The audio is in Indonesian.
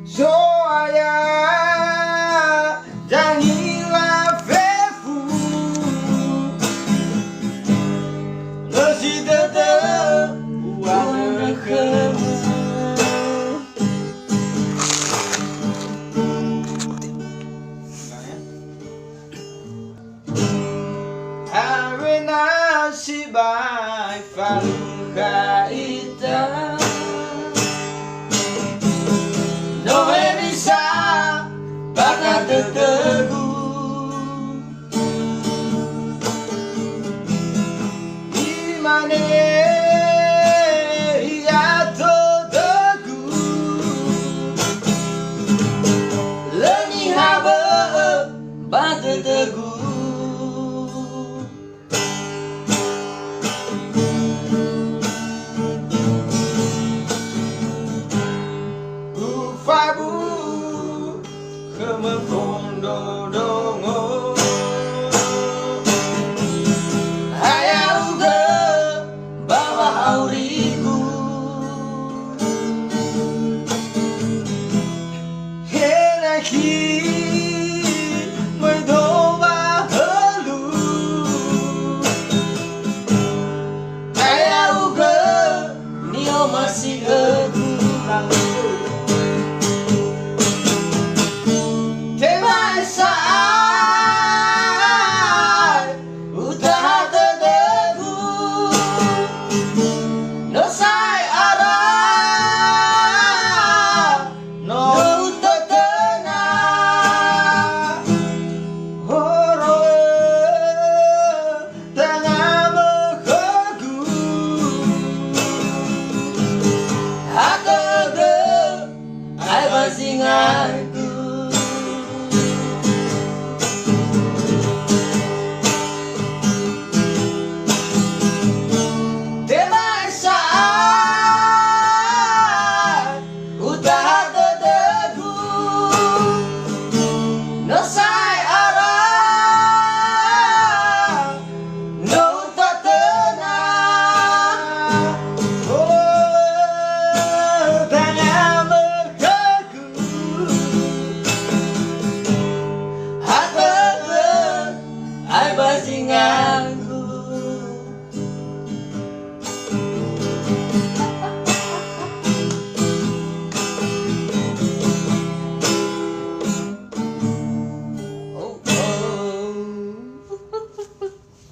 Soaya janganlah fefu Nasi tetap buat kamu Awena Sibai Falukha ita Imane hiato dagu Leni haba batu dagu Ufabu kemekondo dongo Hayauga bawa auriku Henaki mendoba helu Hayauga nio masih aku Singai